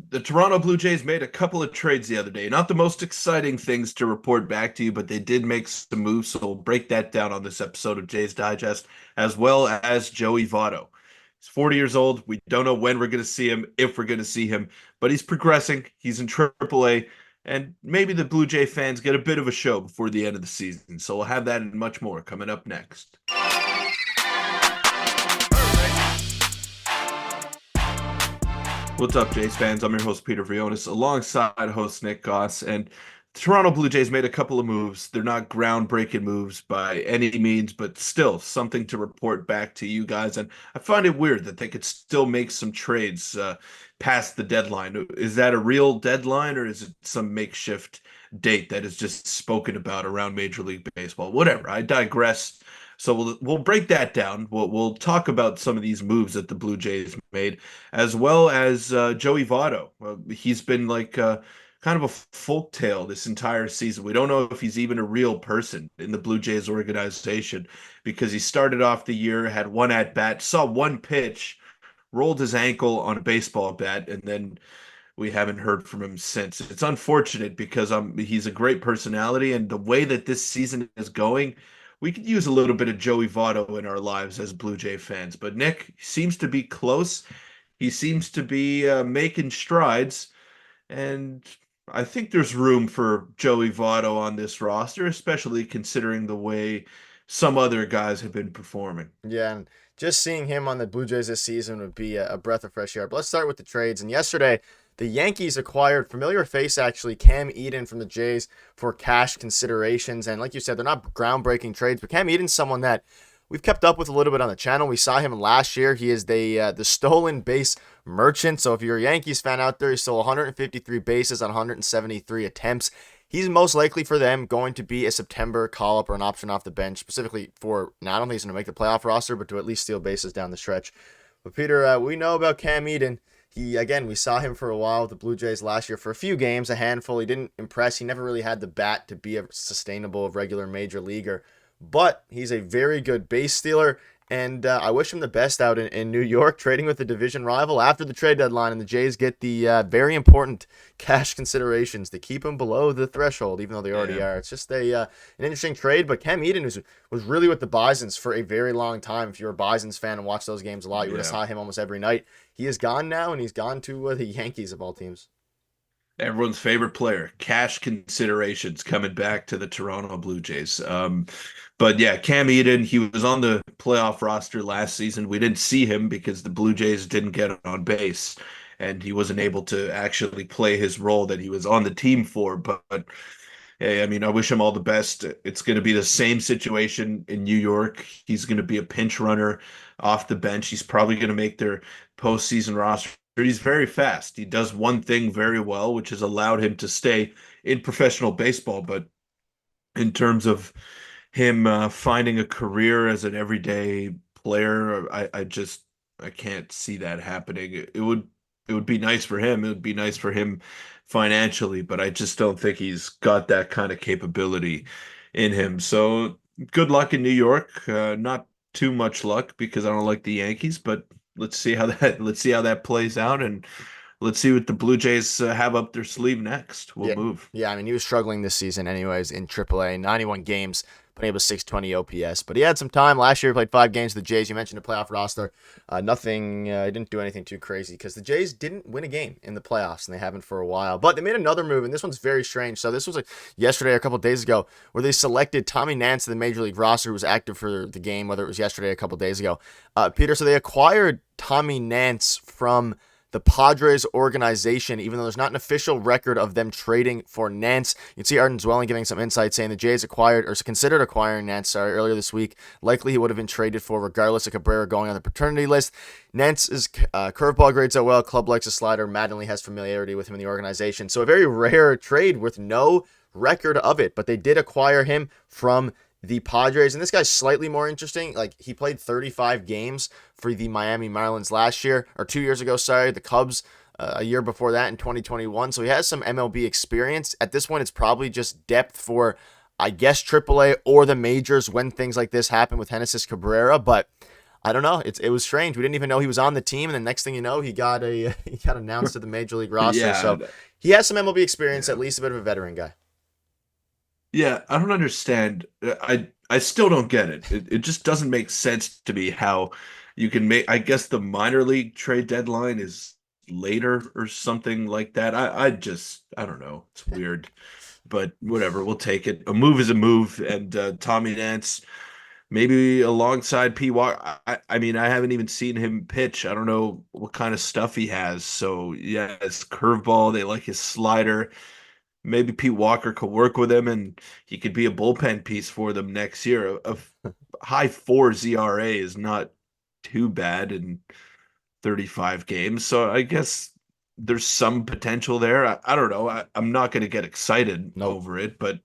The Toronto Blue Jays made a couple of trades the other day. Not the most exciting things to report back to you, but they did make some moves. So we'll break that down on this episode of Jays Digest, as well as Joey Votto. He's 40 years old. We don't know when we're going to see him, if we're going to see him, but he's progressing. He's in AAA, and maybe the Blue Jay fans get a bit of a show before the end of the season. So we'll have that and much more coming up next. What's up, Jays fans? I'm your host, Peter Vryonis, alongside host Nick Gosse. And the Toronto Blue Jays made a couple of moves. They're not groundbreaking moves by any means, but still something to report back to you guys. And I find it weird that they could still make some trades past the deadline. Is that a real deadline, or is it some makeshift date that is just spoken about around Major League Baseball? Whatever. I digress. So we'll break that down. We'll talk about some of these moves that the Blue Jays made, as well as Joey Votto. He's been like kind of a folk tale this entire season. We don't know if he's even a real person in the Blue Jays organization because he started off the year, had one at bat, saw one pitch, rolled his ankle on a baseball bat, and then we haven't heard from him since. It's unfortunate because he's a great personality, and the way that this season is going, we could use a little bit of Joey Votto in our lives as Blue Jay fans. But Nick seems to be close. He seems to be making strides, and I think there's room for Joey Votto on this roster, especially considering the way some other guys have been performing. Yeah, and just seeing him on the Blue Jays this season would be a breath of fresh air. But let's start with the trades. And yesterday, the Yankees acquired familiar face, actually, Cam Eden from the Jays for cash considerations. And like you said, they're not groundbreaking trades, but Cam Eden's someone that we've kept up with a little bit on the channel. We saw him last year. He is the stolen base merchant. So if you're a Yankees fan out there, he stole 153 bases on 173 attempts. He's most likely for them going to be a September call-up or an option off the bench, specifically for, not only he's going to make the playoff roster, but to at least steal bases down the stretch. But Peter, we know about Cam Eden. We saw him for a while with the Blue Jays last year for a few games, a handful. He didn't impress. He never really had the bat to be a sustainable, regular major leaguer. But he's a very good base stealer, and I wish him the best out in New York, trading with the division rival after the trade deadline, and the Jays get the very important cash considerations to keep him below the threshold, even though they already are. It's just an interesting trade, but Cam Eden was really with the Bisons for a very long time. If you're a Bisons fan and watch those games a lot, you would have saw him almost every night. He is gone now, and he's gone to the Yankees of all teams. Everyone's favorite player, cash considerations coming back to the Toronto Blue Jays. But yeah, Cam Eden, he was on the playoff roster last season. We didn't see him because the Blue Jays didn't get on base, and he wasn't able to actually play his role that he was on the team for. But hey, I mean, I wish him all the best. It's going to be the same situation in New York. He's going to be a pinch runner off the bench. He's probably going to make their postseason roster. He's very fast. He does one thing very well, which has allowed him to stay in professional baseball. But in terms of him finding a career as an everyday player, I can't see that happening. It would be nice for him. It would be nice for him financially, but I just don't think he's got that kind of capability in him. So good luck in New York. Not too much luck because I don't like the Yankees, but let's see how that plays out, and let's see what the Blue Jays have up their sleeve next. We'll move. Yeah, I mean, he was struggling this season anyways in AAA, 91 games, putting up a 620 OPS. But he had some time. Last year, he played 5 games with the Jays. You mentioned the playoff roster. He didn't do anything too crazy because the Jays didn't win a game in the playoffs, and they haven't for a while. But they made another move, and this one's very strange. So this was like yesterday or a couple of days ago, where they selected Tommy Nance to the Major League roster, who was active for the game, whether it was yesterday or a couple of days ago. Peter, so they acquired Tommy Nance from the Padres organization, even though there's not an official record of them trading for Nance. You can see Arden Zwelling giving some insight, saying the Jays considered acquiring Nance earlier this week. Likely he would have been traded for regardless of Cabrera going on the paternity list. Nance's curveball grades out well. Club likes a slider. Mattingly has familiarity with him in the organization. So a very rare trade with no record of it, but they did acquire him from the Padres, and this guy's slightly more interesting. Like, he played 35 games for the Miami Marlins last year, or 2 years ago, the Cubs a year before that in 2021. So he has some MLB experience. At this point, it's probably just depth for, I guess, AAA or the majors when things like this happen with Genesis Cabrera. But I don't know. It was strange. We didn't even know he was on the team, and the next thing you know, he got he got announced to the major league roster. Yeah, So he has some MLB experience, at yeah, least a bit of a veteran guy. yeah. I don't understand. I still don't get it. It just doesn't make sense to me how you can make. I guess the minor league trade deadline is later or something like that. I don't know. It's weird, but whatever. We'll take it. A move is a move, and Tommy Nance. Maybe alongside P. Walker. I mean, I haven't even seen him pitch. I don't know what kind of stuff he has. So yeah, his curveball. They like his slider. Maybe Pete Walker could work with him, and he could be a bullpen piece for them next year. A high four ZRA is not too bad in 35 games. So I guess there's some potential there. I don't know. I'm not going to get excited Nope. over it, but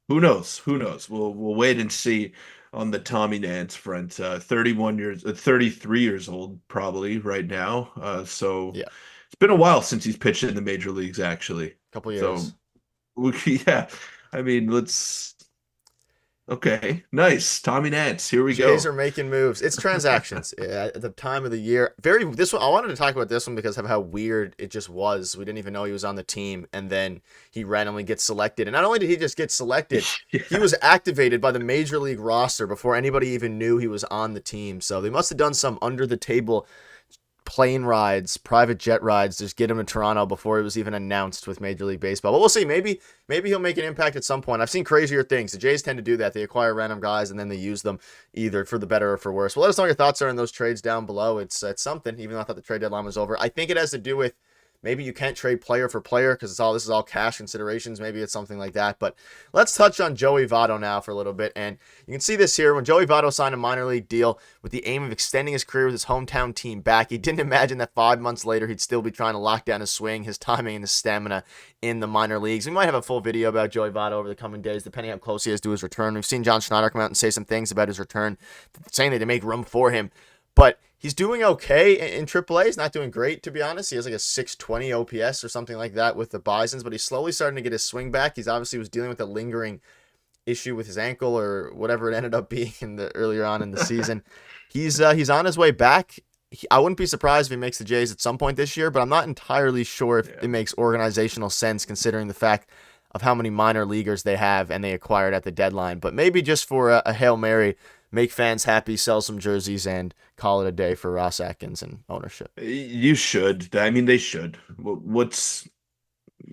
who knows? Who knows? We'll wait and see on the Tommy Nance front. 31 years, 33 years old probably right now. So Yeah, it's been a while since he's pitched in the major leagues actually. couple So years. yeah, I mean, let's. Okay, nice, Tommy Nance. Here we Jays go. are making moves. It's transactions at the time of the year. This one I wanted to talk about this one because of how weird it just was. We didn't even know he was on the team, and then he randomly gets selected. And not only did he just get selected, he Yeah. was activated by the major league roster before anybody even knew he was on the team. So they must have done some under the table plane rides, private jet rides, just get him to Toronto before it was even announced with Major League Baseball. But we'll see. Maybe he'll make an impact at some point. I've seen crazier things. The Jays tend to do that. They acquire random guys and then they use them either for the better or for worse. Well, let us know what your thoughts are on those trades down below. It's something, even though I thought the trade deadline was over. I think it has to do with maybe you can't trade player for player because this is all cash considerations. Maybe it's something like that. But let's touch on Joey Votto now for a little bit. And you can see this here when Joey Votto signed a minor league deal with the aim of extending his career with his hometown team back. He didn't imagine that 5 months later he'd still be trying to lock down his swing, his timing, and his stamina in the minor leagues. We might have a full video about Joey Votto over the coming days, depending how close he is to his return. We've seen John Schneider come out and say some things about his return, saying that to make room for him. But he's doing okay in AAA. He's not doing great, to be honest. He has like a 620 OPS or something like that with the Bisons, but he's slowly starting to get his swing back. He's obviously was dealing with a lingering issue with his ankle or whatever it ended up being earlier on in the season. He's on his way back. I wouldn't be surprised if he makes the Jays at some point this year, but I'm not entirely sure if it makes organizational sense considering the fact of how many minor leaguers they have and they acquired at the deadline. But maybe just for a Hail Mary, make fans happy, sell some jerseys, and call it a day for Ross Atkins and ownership. You should. I mean, they should. What's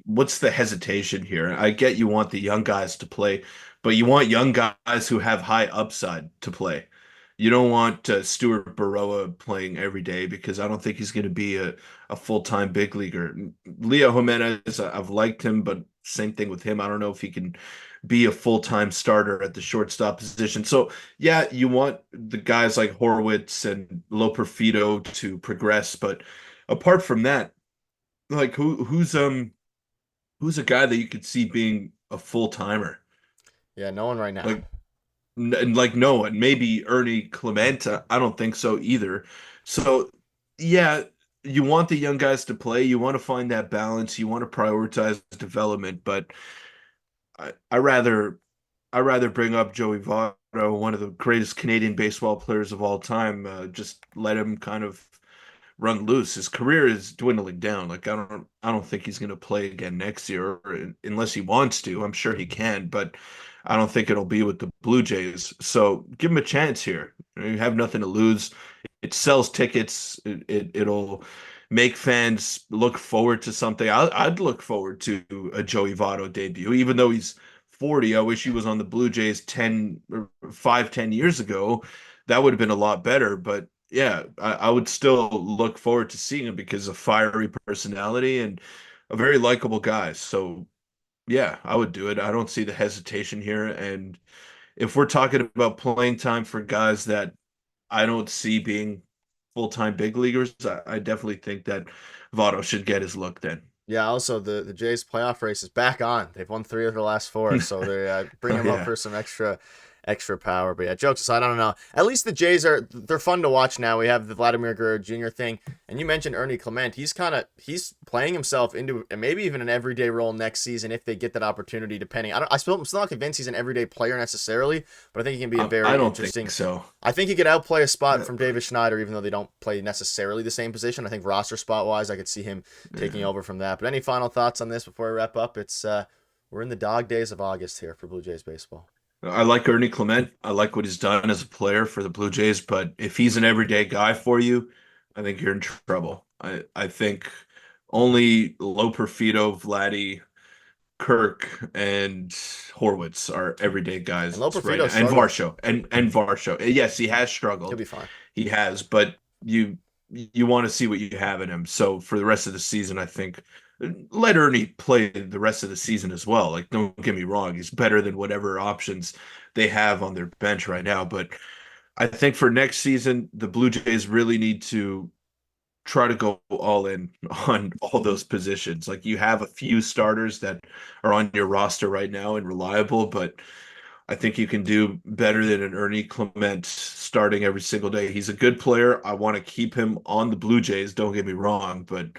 the hesitation here? I get you want the young guys to play, but you want young guys who have high upside to play. You don't want Stuart Baroa playing every day because I don't think he's going to be a full-time big leaguer. Leo Jimenez, I've liked him, but same thing with him. I don't know if he can be a full-time starter at the shortstop position. So yeah, you want the guys like Horwitz and Loperfido to progress, but apart from that, like who's a guy that you could see being a full-timer? Yeah, no one right now. Like like no one, maybe Ernie Clement. I don't think so either. So yeah, you want the young guys to play. You want to find that balance. You want to prioritize development, but I rather I rather bring up Joey Votto, one of the greatest Canadian baseball players of all time. Just let him kind of run loose. His career is dwindling down. Like I don't think he's going to play again next year unless he wants to. I'm sure he can, but I don't think it'll be with the Blue Jays. So give him a chance here. You have nothing to lose. It sells tickets. It'll make fans look forward to something. I'd look forward to a Joey Votto debut, even though he's 40. I wish he was on the Blue Jays 10 years ago. That would have been a lot better. But yeah, I would still look forward to seeing him because of fiery personality and a very likable guy. So yeah, I would do it. I don't see the hesitation here. And if we're talking about playing time for guys that I don't see being full-time big leaguers, I definitely think that Votto should get his look then. Yeah, also the Jays playoff race is back on. They've won 3 of their last 4, so they bring Oh him up yeah. for some extra extra power. But yeah, jokes aside, I don't know. At least the Jays they're fun to watch now. We have the Vladimir Guerrero Jr. thing, and you mentioned Ernie Clement. He's playing himself into maybe even an everyday role next season if they get that opportunity. Depending, I'm still not convinced he's an everyday player necessarily, but I think he can be a very I don't interesting. think so. I think he could outplay a spot from David Schneider, even though they don't play necessarily the same position. I think roster spot wise, I could see him taking over from that. But any final thoughts on this before we wrap up? It's we're in the dog days of August here for Blue Jays baseball. I like Ernie Clement. I like what he's done as a player for the Blue Jays, but if he's an everyday guy for you, I think you're in trouble. I think only Low Perfido, Vladdy, Kirk, and Horwitz are everyday guys And Low right now. Perfido And struggled. Varsho. And Varsho. Yes, he has He'll struggled. be fine. He has, but you want to see what you have in him. So for the rest of the season, I think let Ernie play the rest of the season as well. Like, don't get me wrong, he's better than whatever options they have on their bench right now. But I think for next season, the Blue Jays really need to try to go all in on all those positions. Like, you have a few starters that are on your roster right now and reliable, but I think you can do better than an Ernie Clement starting every single day. He's a good player. I want to keep him on the Blue Jays, don't get me wrong, but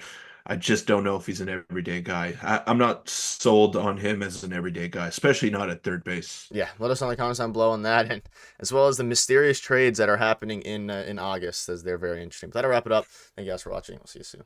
I just don't know if he's an everyday guy. I'm not sold on him as an everyday guy, especially not at third base. Yeah, let us know in the comments down below on that, and as well as the mysterious trades that are happening in August, as they're very interesting. But that'll wrap it up. Thank you guys for watching. We'll see you soon.